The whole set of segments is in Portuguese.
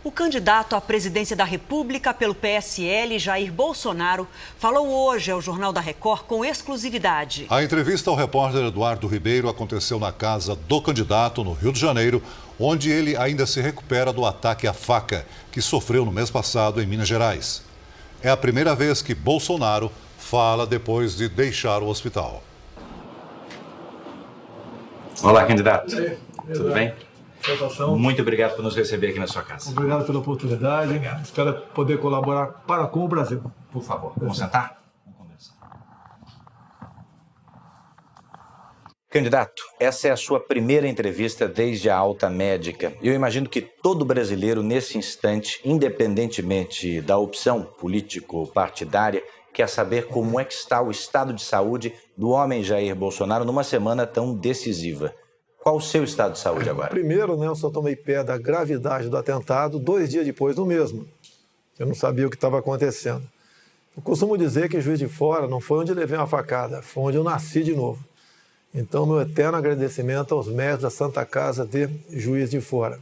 O candidato à presidência da República pelo PSL, Jair Bolsonaro, falou hoje ao Jornal da Record com exclusividade. A entrevista ao repórter Eduardo Ribeiro aconteceu na casa do candidato, no Rio de Janeiro, onde ele ainda se recupera do ataque à faca que sofreu no mês passado em Minas Gerais. É a primeira vez que Bolsonaro fala depois de deixar o hospital. Olá, candidato. Tudo bem? Satisfação. Muito obrigado por nos receber aqui na sua casa. Obrigado pela oportunidade. Obrigado. Espero poder colaborar para com o Brasil. Por favor, vamos sentar? Vamos conversar. Candidato, essa é a sua primeira entrevista desde a alta médica. Eu imagino que todo brasileiro, nesse instante, independentemente da opção político-partidária, quer saber como é que está o estado de saúde do homem Jair Bolsonaro numa semana tão decisiva. Qual o seu estado de saúde agora? Primeiro, eu só tomei pé da gravidade do atentado 2 dias depois do mesmo. Eu não sabia o que estava acontecendo. Eu costumo dizer que Juiz de Fora não foi onde levei uma facada, foi onde eu nasci de novo. Então, meu eterno agradecimento aos médicos da Santa Casa de Juiz de Fora.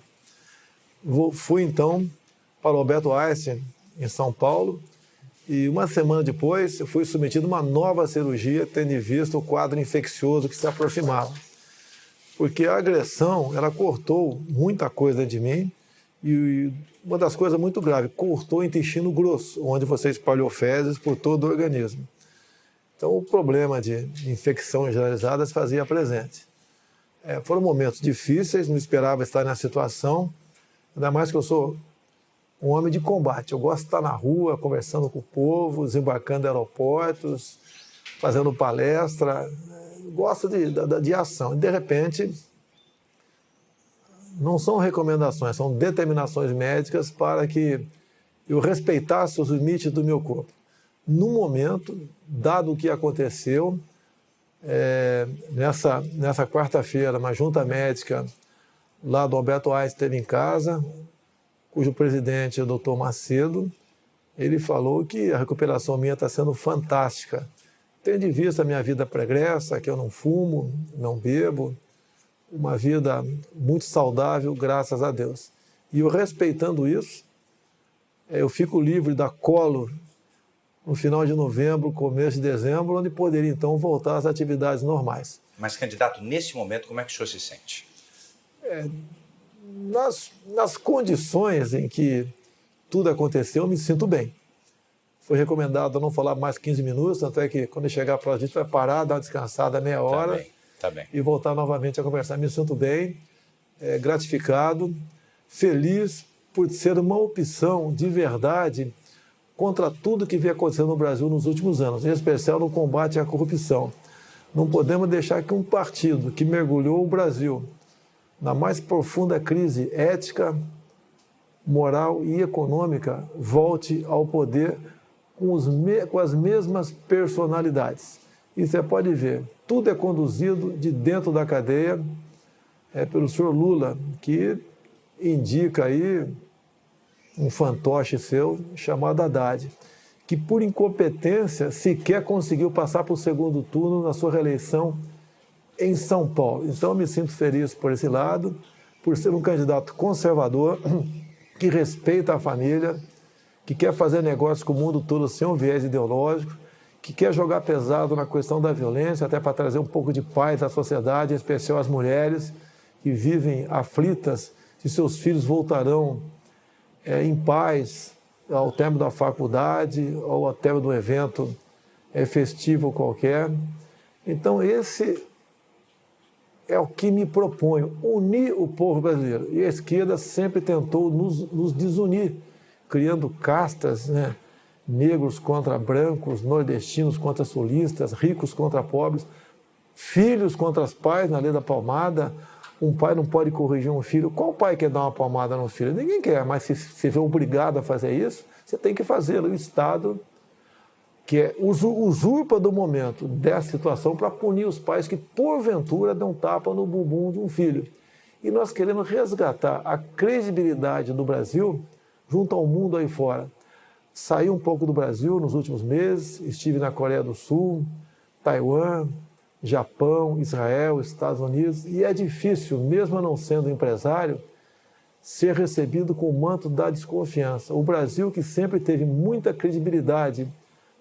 Fui, então, para o Alberto Einstein, em São Paulo, e uma semana depois eu fui submetido a uma nova cirurgia, tendo em vista o quadro infeccioso que se aproximava. Porque a agressão, ela cortou muita coisa de mim, e uma das coisas muito graves, cortou o intestino grosso, onde você espalhou fezes por todo o organismo. Então, o problema de infecção generalizada se fazia presente. Foram momentos difíceis, não esperava estar nessa situação, ainda mais que eu sou um homem de combate. Eu gosto de estar na rua, conversando com o povo, desembarcando em aeroportos, fazendo palestra. Gosto de ação. E, de repente, não são recomendações, são determinações médicas para que eu respeitasse os limites do meu corpo. No momento, dado o que aconteceu, nessa quarta-feira, uma junta médica lá do Alberto Einstein esteve em casa, cujo presidente é o Dr. Macedo, ele falou que a recuperação minha está sendo fantástica. Tendo em vista a minha vida pregressa, que eu não fumo, não bebo, uma vida muito saudável, graças a Deus. E eu respeitando isso, eu fico livre da colo no final de novembro, começo de dezembro, onde poderia então voltar às atividades normais. Mas, candidato, nesse momento, como é que o senhor se sente? Nas condições em que tudo aconteceu, eu me sinto bem. Foi recomendado não falar mais 15 minutos, tanto é que quando eu chegar para a gente vai parar, dar uma descansada meia hora tá bem. E voltar novamente a conversar. Me sinto bem, gratificado, feliz por ser uma opção de verdade contra tudo que vem acontecendo no Brasil nos últimos anos, em especial no combate à corrupção. Não podemos deixar que um partido que mergulhou o Brasil na mais profunda crise ética, moral e econômica volte ao poder com as mesmas personalidades. E você pode ver, tudo é conduzido de dentro da cadeia pelo senhor Lula, que indica aí um fantoche seu chamado Haddad, que por incompetência sequer conseguiu passar para o segundo turno na sua reeleição em São Paulo. Então eu me sinto feliz por esse lado, por ser um candidato conservador, que respeita a família, que quer fazer negócio com o mundo todo sem um viés ideológico, que quer jogar pesado na questão da violência, até para trazer um pouco de paz à sociedade, em especial às mulheres que vivem aflitas se seus filhos voltarão em paz ao término da faculdade ou ao término do evento festivo qualquer. Então, esse é o que me proponho, unir o povo brasileiro. E a esquerda sempre tentou nos desunir, criando castas, negros contra brancos, nordestinos contra sulistas, ricos contra pobres, filhos contra os pais, na lei da palmada. Um pai não pode corrigir um filho. Qual pai quer dar uma palmada no filho? Ninguém quer, mas se você vê obrigado a fazer isso, você tem que fazê-lo. O Estado, que usurpa do momento dessa situação para punir os pais que, porventura, dão tapa no bumbum de um filho. E nós queremos resgatar a credibilidade do Brasil junto ao mundo aí fora. Saí um pouco do Brasil nos últimos meses, estive na Coreia do Sul, Taiwan, Japão, Israel, Estados Unidos, e é difícil, mesmo não sendo empresário, ser recebido com o manto da desconfiança. O Brasil, que sempre teve muita credibilidade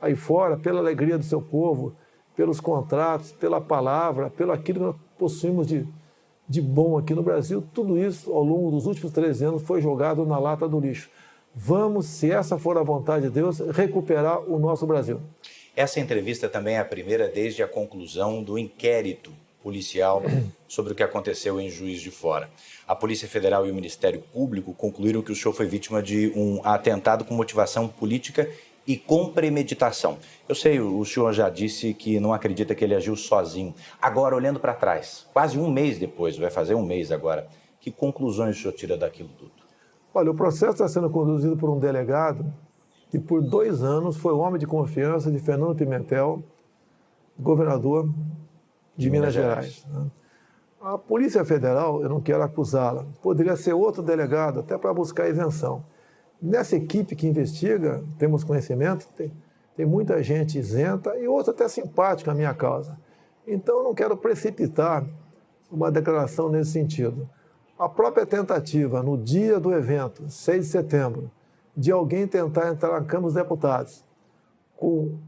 aí fora, pela alegria do seu povo, pelos contratos, pela palavra, pelo aquilo que nós possuímos de bom aqui no Brasil, tudo isso, ao longo dos últimos 13 anos, foi jogado na lata do lixo. Vamos, se essa for a vontade de Deus, recuperar o nosso Brasil. Essa entrevista também é a primeira desde a conclusão do inquérito policial sobre o que aconteceu em Juiz de Fora. A Polícia Federal e o Ministério Público concluíram que o senhor foi vítima de um atentado com motivação política e com premeditação. Eu sei, o senhor já disse que não acredita que ele agiu sozinho. Agora, olhando para trás, quase um mês depois, vai fazer um mês agora, que conclusões o senhor tira daquilo tudo? Olha, o processo está sendo conduzido por um delegado que por 2 anos foi homem de confiança de Fernando Pimentel, governador de Minas Gerais. A Polícia Federal, eu não quero acusá-la, poderia ser outro delegado, até para buscar isenção. Nessa equipe que investiga, temos conhecimento, tem muita gente isenta e outra até simpática à minha causa. Então, eu não quero precipitar uma declaração nesse sentido. A própria tentativa, no dia do evento, 6 de setembro, de alguém tentar entrar na Câmara dos Deputados com o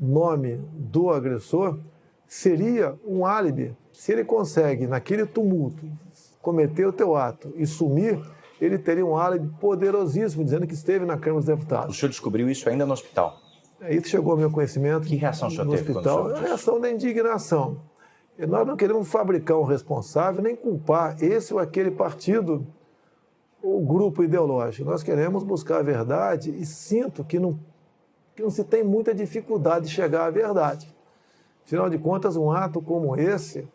nome do agressor, seria um álibi. Se ele consegue, naquele tumulto, cometer o teu ato e sumir, ele teria um álibi poderosíssimo, dizendo que esteve na Câmara dos Deputados. O senhor descobriu isso ainda no hospital? Isso chegou ao meu conhecimento. Que reação o senhor no teve hospital? quando o senhor disse? A reação da indignação. E nós não queremos fabricar um responsável, nem culpar esse ou aquele partido ou grupo ideológico. Nós queremos buscar a verdade e sinto que não se tem muita dificuldade de chegar à verdade. Afinal de contas, um ato como esse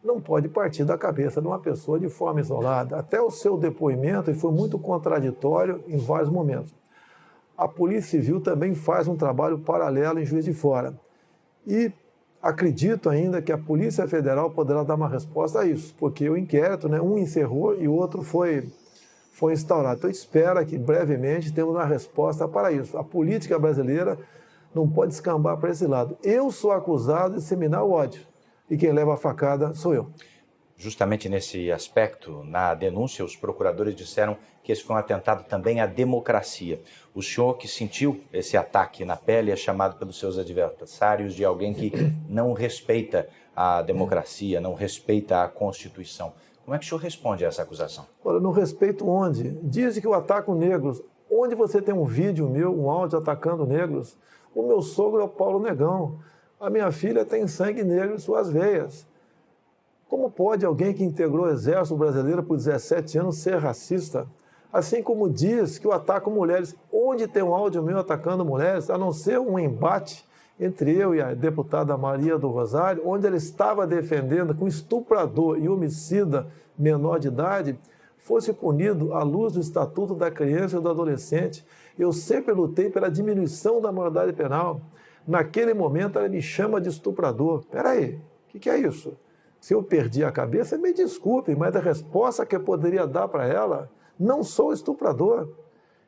não pode partir da cabeça de uma pessoa de forma isolada. Até o seu depoimento foi muito contraditório em vários momentos. A Polícia Civil também faz um trabalho paralelo em Juiz de Fora. E acredito ainda que a Polícia Federal poderá dar uma resposta a isso, porque o inquérito, um encerrou e o outro foi instaurado. Então, espero que brevemente temos uma resposta para isso. A política brasileira não pode escambar para esse lado. Eu sou acusado de disseminar o ódio e quem leva a facada sou eu. Justamente nesse aspecto, na denúncia, os procuradores disseram que esse foi um atentado também à democracia. O senhor que sentiu esse ataque na pele é chamado pelos seus adversários de alguém que não respeita a democracia, não respeita a Constituição. Como é que o senhor responde a essa acusação? Olha, não respeito onde? Dizem que eu ataco negros. Onde você tem um vídeo meu, um áudio atacando negros? O meu sogro é o Paulo Negão. A minha filha tem sangue negro em suas veias. Como pode alguém que integrou o Exército Brasileiro por 17 anos ser racista? Assim como diz que eu ataco mulheres. Onde tem um áudio meu atacando mulheres, a não ser um embate entre eu e a deputada Maria do Rosário, onde ela estava defendendo que um estuprador e homicida menor de idade fosse punido à luz do Estatuto da Criança e do Adolescente. Eu sempre lutei pela diminuição da maioridade penal. Naquele momento, ela me chama de estuprador. Espera aí, o que é isso? Se eu perdi a cabeça, me desculpe, mas a resposta que eu poderia dar para ela, não sou estuprador.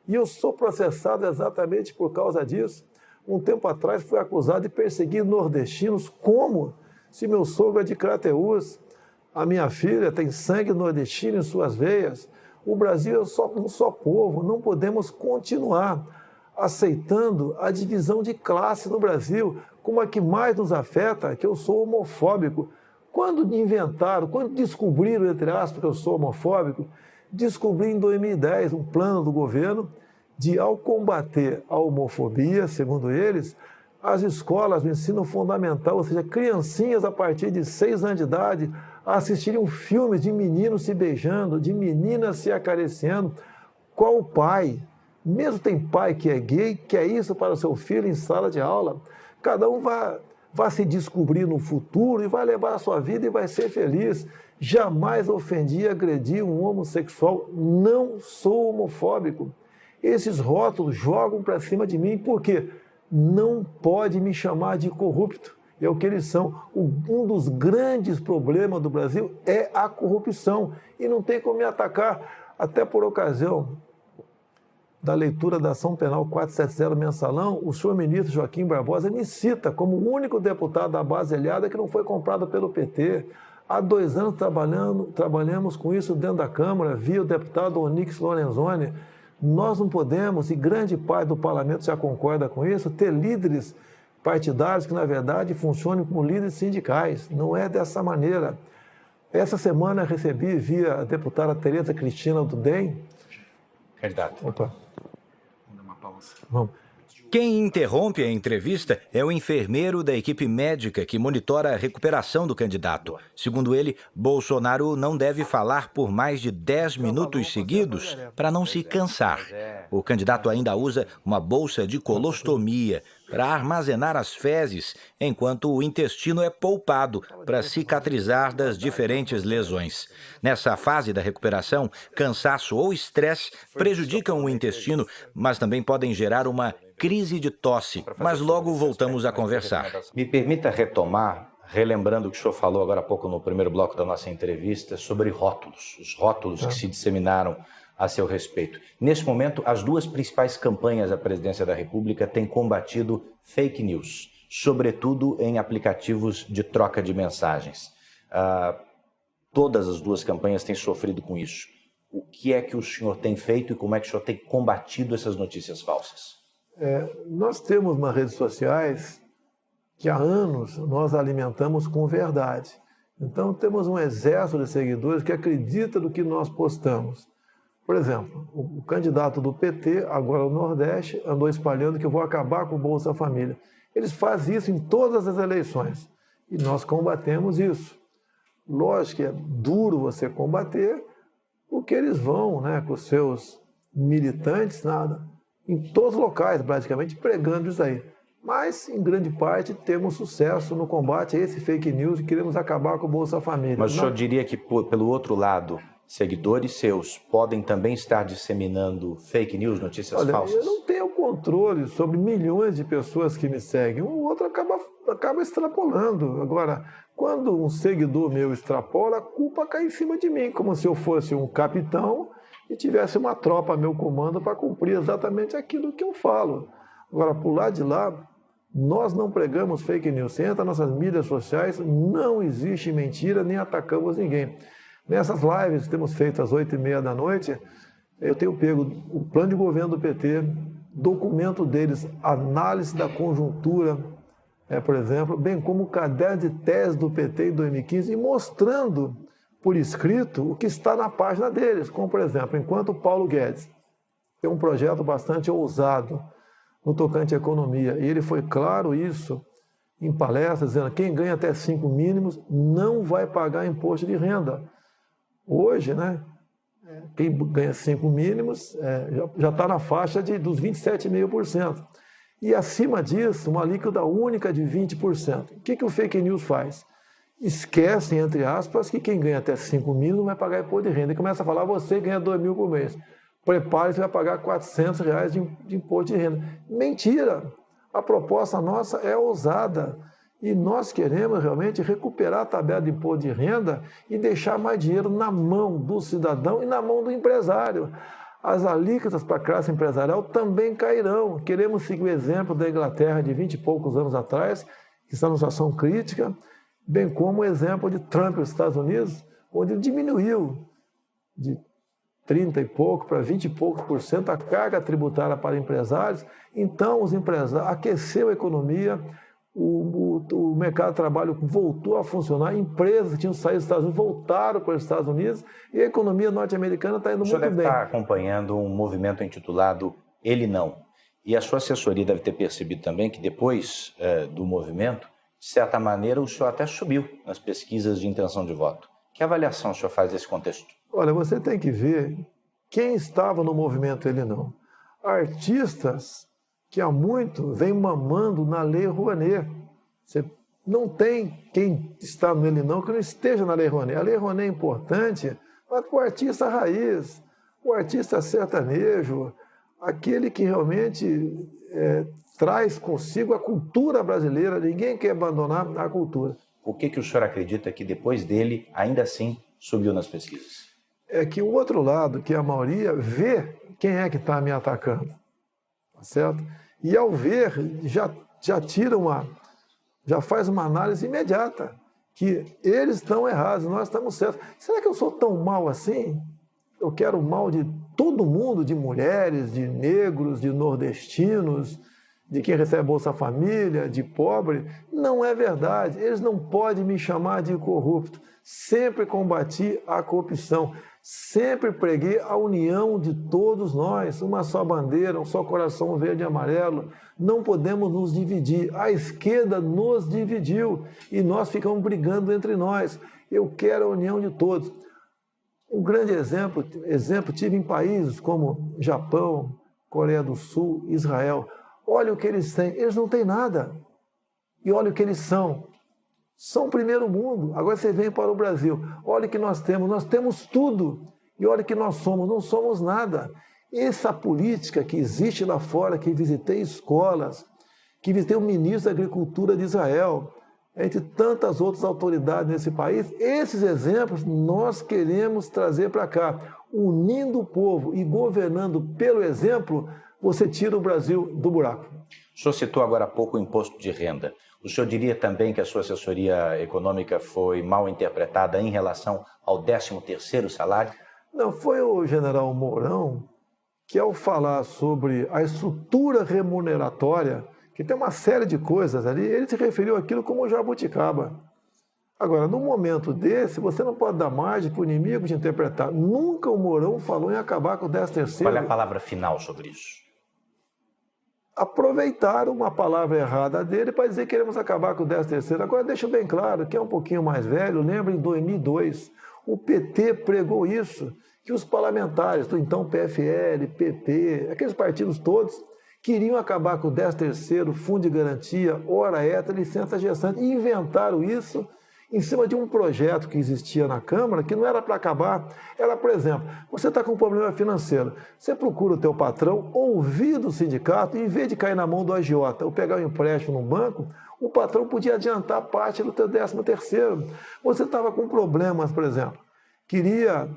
E eu sou processado exatamente por causa disso. Um tempo atrás, fui acusado de perseguir nordestinos. Como? Se meu sogro é de Crateús, a minha filha tem sangue nordestino em suas veias. O Brasil é um só povo. Não podemos continuar aceitando a divisão de classe no Brasil, como a que mais nos afeta, que eu sou homofóbico. Quando descobriram, entre aspas, que eu sou homofóbico, descobri em 2010 um plano do governo de, ao combater a homofobia, segundo eles, as escolas do ensino fundamental, ou seja, criancinhas a partir de 6 anos de idade, assistiriam filmes de meninos se beijando, de meninas se acariciando. Qual pai, mesmo tem pai que é gay, quer isso para o seu filho em sala de aula? Cada um vai se descobrir no futuro e vai levar a sua vida e vai ser feliz. Jamais ofendi e agredi um homossexual. Não sou homofóbico. Esses rótulos jogam para cima de mim porque não pode me chamar de corrupto. É o que eles são. Um dos grandes problemas do Brasil é a corrupção. E não tem como me atacar. Até por ocasião da leitura da ação penal 470 mensalão, o senhor ministro Joaquim Barbosa me cita como o único deputado da base aliada que não foi comprado pelo PT. Há 2 anos trabalhamos com isso dentro da Câmara, via o deputado Onyx Lorenzoni. Nós não podemos, e grande parte do parlamento já concorda com isso, ter líderes partidários que, na verdade, funcionem como líderes sindicais. Não é dessa maneira. Essa semana recebi, via a deputada Tereza Cristina do DEM. Candidato. Opa. Vamos dar uma pausa. Vamos. Quem interrompe a entrevista é o enfermeiro da equipe médica que monitora a recuperação do candidato. Segundo ele, Bolsonaro não deve falar por mais de 10 minutos seguidos para não se cansar. O candidato ainda usa uma bolsa de colostomia para armazenar as fezes, enquanto o intestino é poupado para cicatrizar das diferentes lesões. Nessa fase da recuperação, cansaço ou estresse prejudicam o intestino, mas também podem gerar uma crise de tosse, mas logo voltamos a conversar. Me permita retomar, relembrando o que o senhor falou agora há pouco no primeiro bloco da nossa entrevista, sobre rótulos, os rótulos que se disseminaram a seu respeito. Nesse momento, as 2 principais campanhas da presidência da República têm combatido fake news, sobretudo em aplicativos de troca de mensagens. Todas as 2 campanhas têm sofrido com isso. O que é que o senhor tem feito e como é que o senhor tem combatido essas notícias falsas? Nós temos nas redes sociais que há anos nós alimentamos com verdade. Então temos um exército de seguidores que acredita no que nós postamos. Por exemplo, o candidato do PT, agora no Nordeste, andou espalhando que eu vou acabar com o Bolsa Família. Eles fazem isso em todas as eleições e nós combatemos isso. Lógico que é duro você combater, porque eles vão, né, com os seus militantes, em todos os locais, praticamente, pregando isso aí. Mas, em grande parte, temos sucesso no combate a esse fake news e queremos acabar com o Bolsa Família. Mas o senhor diria que, pelo outro lado, seguidores seus podem também estar disseminando fake news, notícias falsas? Eu não tenho controle sobre milhões de pessoas que me seguem. O outro acaba extrapolando. Agora, quando um seguidor meu extrapola, a culpa cai em cima de mim, como se eu fosse um capitão e tivesse uma tropa a meu comando para cumprir exatamente aquilo que eu falo. Agora, por lado de lá, nós não pregamos fake news. Você entra nas nossas mídias sociais, não existe mentira, nem atacamos ninguém. Nessas lives que temos feito às 8h30 da noite, eu tenho pego o plano de governo do PT, documento deles, análise da conjuntura, por exemplo, bem como o caderno de tese do PT em 2015, e mostrando por escrito o que está na página deles, como, por exemplo, enquanto o Paulo Guedes tem um projeto bastante ousado no tocante à economia, e ele foi claro isso em palestras, dizendo que quem ganha até 5 mínimos não vai pagar imposto de renda. Hoje, né, quem ganha 5 mínimos já está na faixa dos 27,5%. E acima disso, uma alíquota única de 20%. O que o fake news faz? Esquecem, entre aspas, que quem ganha até 5 mil não vai pagar imposto de renda. E começa a falar, você ganha 2 mil por mês. Prepare-se, vai pagar R$400 de imposto de renda. Mentira! A proposta nossa é ousada. E nós queremos realmente recuperar a tabela de imposto de renda e deixar mais dinheiro na mão do cidadão e na mão do empresário. As alíquotas para a classe empresarial também cairão. Queremos seguir o exemplo da Inglaterra de 20 e poucos anos atrás, que está numa situação crítica, bem como o exemplo de Trump nos Estados Unidos, onde ele diminuiu de 30 e pouco para 20 e poucos por cento a carga tributária para empresários. Então, os empresários aqueceu a economia, o mercado de trabalho voltou a funcionar, empresas que tinham saído dos Estados Unidos voltaram para os Estados Unidos e a economia norte-americana está indo muito bem. O senhor deve estar acompanhando um movimento intitulado Ele Não. E a sua assessoria deve ter percebido também que depois do movimento, de certa maneira, o senhor até subiu nas pesquisas de intenção de voto. Que avaliação o senhor faz desse contexto? Olha, você tem que ver quem estava no movimento Ele Não. Artistas que há muito vem mamando na Lei Rouanet. Você não tem quem está no Ele Não que não esteja na Lei Rouanet. A Lei Rouanet é importante, mas para o artista raiz, o artista sertanejo, aquele que realmente traz consigo a cultura brasileira. Ninguém quer abandonar a cultura. Por que o senhor acredita que depois dele, ainda assim, subiu nas pesquisas? É que o outro lado, que a maioria, vê quem é que está me atacando. Tá certo? E ao ver, já faz uma análise imediata. que eles estão errados, nós estamos certos. Será que eu sou tão mal assim? Eu quero o mal de todo mundo, de mulheres, de negros, de nordestinos, de quem recebe Bolsa Família, de pobre. Não é verdade. Eles não podem me chamar de corrupto. Sempre combati a corrupção. Sempre preguei a união de todos nós. Uma só bandeira, um só coração verde e amarelo. Não podemos nos dividir. A esquerda nos dividiu e nós ficamos brigando entre nós. Eu quero a união de todos. Um grande exemplo tive em países como Japão, Coreia do Sul, Israel. Olha o que eles têm. Eles não têm nada. E olha o que eles são. São o primeiro mundo. Agora você vem para o Brasil. Olha o que nós temos tudo. E olha o que nós somos, não somos nada. Essa política que existe lá fora, que visitei escolas, que visitei o ministro da Agricultura de Israel, entre tantas outras autoridades nesse país, esses exemplos nós queremos trazer para cá. Unindo o povo e governando pelo exemplo, você tira o Brasil do buraco. O senhor citou agora há pouco o imposto de renda. O senhor diria também que a sua assessoria econômica foi mal interpretada em relação ao 13º salário? Não, foi o general Mourão que, ao falar sobre a estrutura remuneratória, que tem uma série de coisas ali, ele se referiu àquilo como jabuticaba. Agora, no momento desse, você não pode dar margem para o inimigo de interpretar. Nunca o Mourão falou em acabar com o 13º. Qual é a palavra final sobre isso? Aproveitaram uma palavra errada dele para dizer que queremos acabar com o 13º. Agora, deixo bem claro, que é um pouquinho mais velho, lembra em 2002, o PT pregou isso, que os parlamentares do então PFL, PP, aqueles partidos todos, queriam acabar com o 13º, fundo de garantia, hora extra, licença gestante, e inventaram isso em cima de um projeto que existia na Câmara, que não era para acabar, era, por exemplo, você está com um problema financeiro, você procura o teu patrão, ouvir do sindicato, e em vez de cair na mão do agiota ou pegar um empréstimo no banco, o patrão podia adiantar parte do teu 13º. Você estava com problemas, por exemplo, queria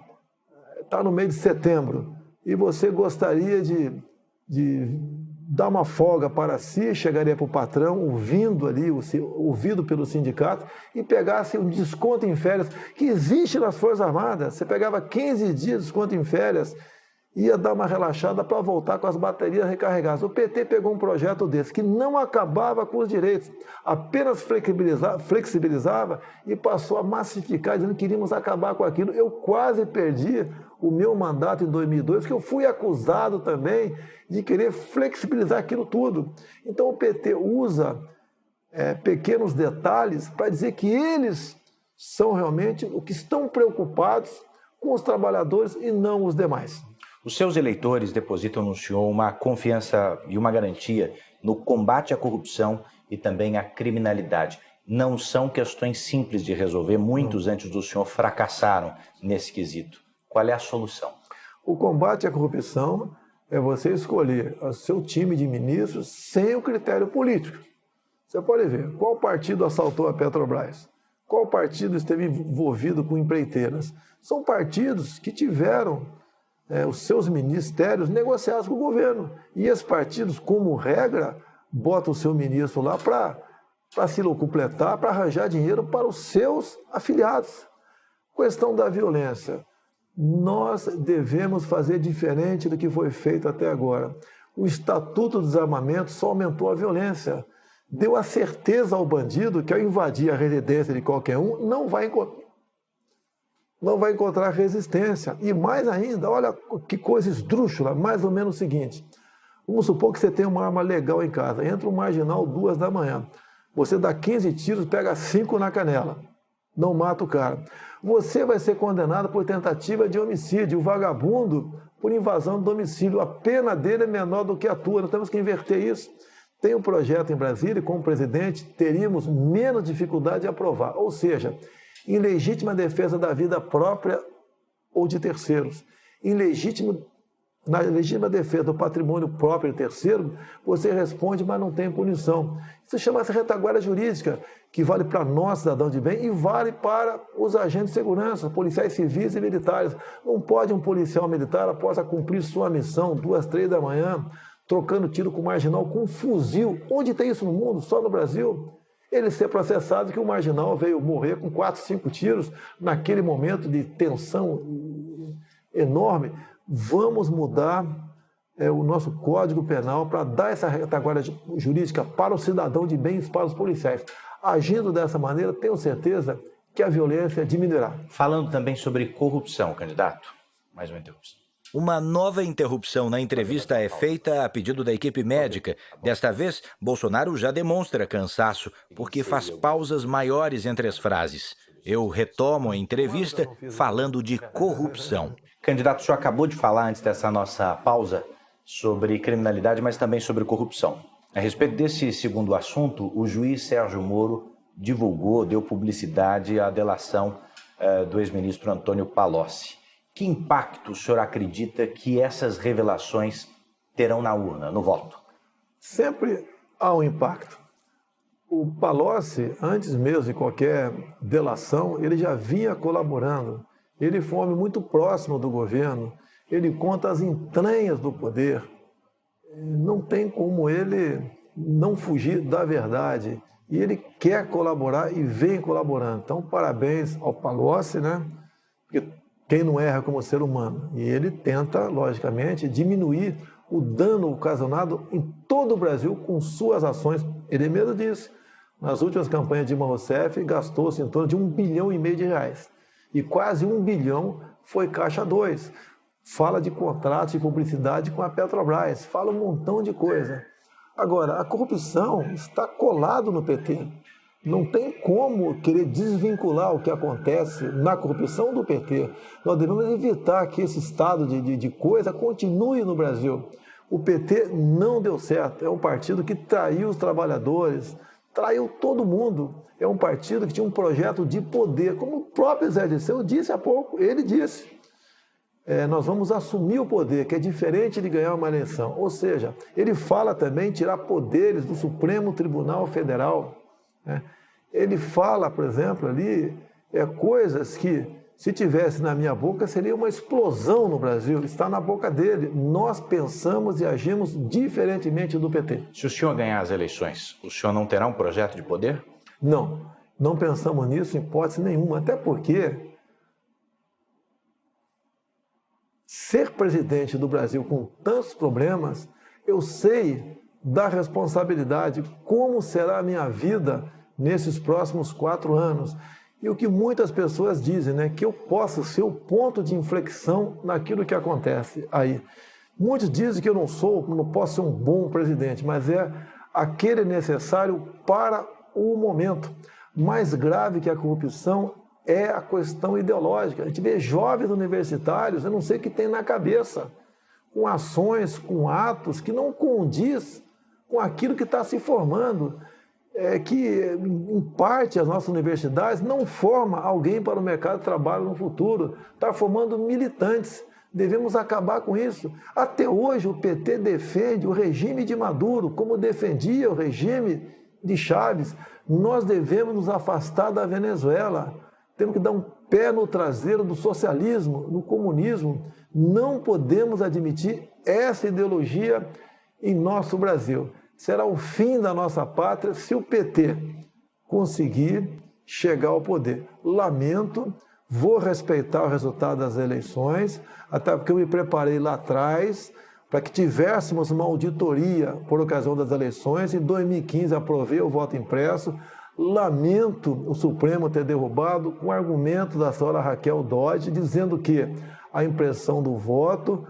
estar no mês de setembro, e você gostaria de dar uma folga para si, chegaria para o patrão, ouvido pelo sindicato, e pegasse um desconto em férias, que existe nas Forças Armadas. Você pegava 15 dias de desconto em férias, ia dar uma relaxada para voltar com as baterias recarregadas. O PT pegou um projeto desse, que não acabava com os direitos, apenas flexibilizava e passou a massificar, dizendo que queríamos acabar com aquilo. Eu quase perdi o meu mandato em 2002, porque eu fui acusado também de querer flexibilizar aquilo tudo. Então o PT usa pequenos detalhes para dizer que eles são realmente o que estão preocupados com os trabalhadores e não os demais. Os seus eleitores depositam no senhor uma confiança e uma garantia no combate à corrupção e também à criminalidade. Não são questões simples de resolver, muitos antes do senhor fracassaram nesse quesito. Qual é a solução? O combate à corrupção é você escolher o seu time de ministros sem o critério político. Você pode ver qual partido assaltou a Petrobras, qual partido esteve envolvido com empreiteiras. São partidos que tiveram os seus ministérios negociados com o governo. E esses partidos, como regra, botam o seu ministro lá para se locupletar, para arranjar dinheiro para os seus afiliados. Questão da violência. Nós devemos fazer diferente do que foi feito até agora. O Estatuto do Desarmamento só aumentou a violência. Deu a certeza ao bandido que, ao invadir a residência de qualquer um, não vai encontrar resistência. E mais ainda, olha que coisa esdrúxula, mais ou menos o seguinte. Vamos supor que você tem uma arma legal em casa, entra um marginal 2 da manhã. Você dá 15 tiros, pega 5 na canela. Não mata o cara. Você vai ser condenado por tentativa de homicídio, o vagabundo por invasão do domicílio. A pena dele é menor do que a tua, nós temos que inverter isso. Tem um projeto em Brasília, como presidente, teríamos menos dificuldade de aprovar. Ou seja, em legítima defesa da vida própria ou de terceiros. Na legítima defesa do patrimônio próprio de terceiro, você responde, mas não tem punição. Isso chama-se retaguarda jurídica, que vale para nós, cidadãos de bem, e vale para os agentes de segurança, policiais civis e militares. Não pode um policial militar, após cumprir sua missão, 2, 3 da manhã, trocando tiro com marginal, com um fuzil. Onde tem isso no mundo? Só no Brasil. ele ser processado que o marginal veio morrer com 4, 5 tiros naquele momento de tensão enorme. Vamos mudar o nosso Código Penal para dar essa retaguarda jurídica para o cidadão de bem e para os policiais. Agindo dessa maneira, tenho certeza que a violência diminuirá. Falando também sobre corrupção, candidato. Mais uma interrupção. Uma nova interrupção na entrevista é feita a pedido da equipe médica. Desta vez, Bolsonaro já demonstra cansaço, porque faz pausas maiores entre as frases. Eu retomo a entrevista falando de corrupção. Candidato, o senhor acabou de falar antes dessa nossa pausa sobre criminalidade, mas também sobre corrupção. A respeito desse segundo assunto, o juiz Sérgio Moro divulgou, deu publicidade à delação do ex-ministro Antônio Palocci. Que impacto o senhor acredita que essas revelações terão na urna, no voto? Sempre há um impacto. O Palocci, antes mesmo de qualquer delação, ele já vinha colaborando. Ele foi um homem muito próximo do governo. Ele conta as entranhas do poder. Não tem como ele não fugir da verdade. E ele quer colaborar e vem colaborando. Então, parabéns ao Palocci, né? Porque quem não erra como ser humano. E ele tenta, logicamente, diminuir o dano ocasionado em todo o Brasil com suas ações. Ele mesmo disse, nas últimas campanhas de Dilma Rousseff, gastou-se em torno de R$1,5 bilhão de reais. E quase 1 bilhão foi Caixa 2. Fala de contratos de publicidade com a Petrobras, fala um montão de coisa. Agora, a corrupção está colado no PT. Não tem como querer desvincular o que acontece na corrupção do PT. Nós devemos evitar que esse estado de coisa continue no Brasil. O PT não deu certo. É um partido que traiu os trabalhadores, traiu todo mundo. É um partido que tinha um projeto de poder. Como o próprio Zé Dirceu disse há pouco, ele disse. Nós vamos assumir o poder, que é diferente de ganhar uma eleição. Ou seja, ele fala também em tirar poderes do Supremo Tribunal Federal. Ele fala, por exemplo, ali, coisas que, se tivesse na minha boca, seria uma explosão no Brasil. Está na boca dele. Nós pensamos e agimos diferentemente do PT. Se o senhor ganhar as eleições, o senhor não terá um projeto de poder? Não, não pensamos nisso em hipótese nenhuma. Até porque ser presidente do Brasil com tantos problemas, eu sei da responsabilidade, como será a minha vida nesses próximos 4 anos. E o que muitas pessoas dizem, né, que eu posso ser o ponto de inflexão naquilo que acontece aí. Muitos dizem que eu não posso ser um bom presidente, mas é aquele necessário para o momento. Mais grave que a corrupção é a questão ideológica. A gente vê jovens universitários, eu não sei o que tem na cabeça, com ações, com atos que não condiz com aquilo que está se formando. Que, em parte, as nossas universidades não formam alguém para o mercado de trabalho no futuro, está formando militantes. Devemos acabar com isso. Até hoje o PT defende o regime de Maduro, como defendia o regime de Chávez. Nós devemos nos afastar da Venezuela. Temos que dar um pé no traseiro do socialismo, no comunismo. Não podemos admitir essa ideologia em nosso Brasil. Será o fim da nossa pátria se o PT conseguir chegar ao poder. Lamento, vou respeitar o resultado das eleições, até porque eu me preparei lá atrás para que tivéssemos uma auditoria por ocasião das eleições. Em 2015 aprovei o voto impresso. Lamento o Supremo ter derrubado com argumento da senhora Raquel Dodge, dizendo que a impressão do voto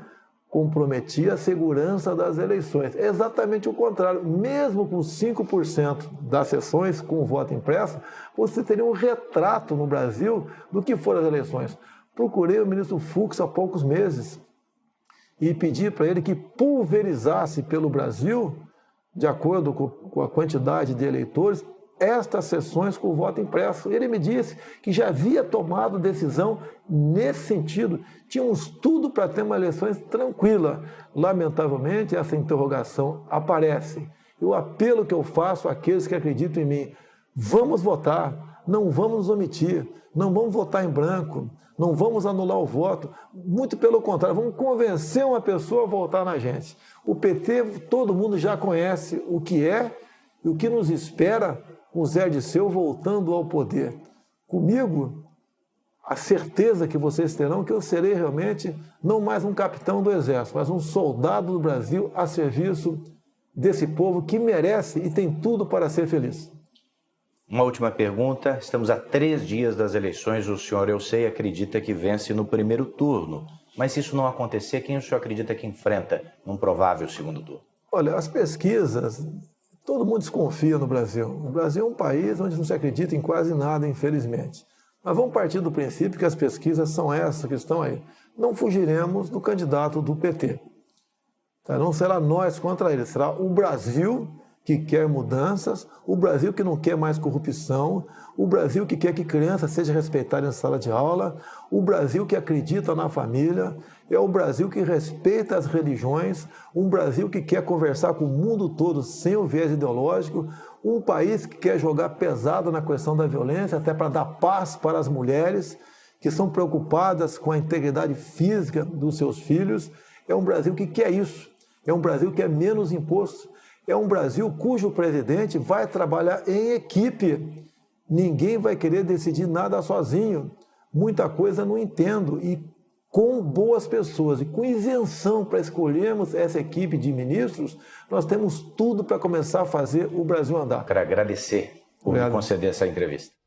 comprometia a segurança das eleições. É exatamente o contrário. Mesmo com 5% das sessões com o voto impresso, você teria um retrato no Brasil do que foram as eleições. Procurei o ministro Fux há poucos meses e pedi para ele que pulverizasse pelo Brasil, de acordo com a quantidade de eleitores, estas sessões com o voto impresso. Ele me disse que já havia tomado decisão nesse sentido. Tínhamos tudo para ter uma eleição tranquila. Lamentavelmente, essa interrogação aparece. E o apelo que eu faço àqueles que acreditam em mim: vamos votar, não vamos nos omitir, não vamos votar em branco, não vamos anular o voto. Muito pelo contrário, vamos convencer uma pessoa a votar na gente. O PT, todo mundo já conhece o que é e o que nos espera com Zé Dirceu voltando ao poder. Comigo, a certeza que vocês terão que eu serei realmente não mais um capitão do Exército, mas um soldado do Brasil a serviço desse povo que merece e tem tudo para ser feliz. Uma última pergunta. Estamos a 3 dias das eleições. O senhor, eu sei, acredita que vence no primeiro turno. Mas se isso não acontecer, quem o senhor acredita que enfrenta num provável segundo turno? Olha, as pesquisas, todo mundo desconfia no Brasil. O Brasil é um país onde não se acredita em quase nada, infelizmente. Mas vamos partir do princípio que as pesquisas são essas que estão aí. Não fugiremos do candidato do PT. Não será nós contra ele, será o Brasil que quer mudanças, o Brasil que não quer mais corrupção, o Brasil que quer que criança seja respeitada em sala de aula, o Brasil que acredita na família, é o Brasil que respeita as religiões, um Brasil que quer conversar com o mundo todo sem o viés ideológico, um país que quer jogar pesado na questão da violência, até para dar paz para as mulheres que são preocupadas com a integridade física dos seus filhos. É um Brasil que quer isso, é um Brasil que é menos imposto, é um Brasil cujo presidente vai trabalhar em equipe. Ninguém vai querer decidir nada sozinho. Muita coisa não entendo. E com boas pessoas e com isenção para escolhermos essa equipe de ministros, nós temos tudo para começar a fazer o Brasil andar. Quero agradecer por me conceder essa entrevista.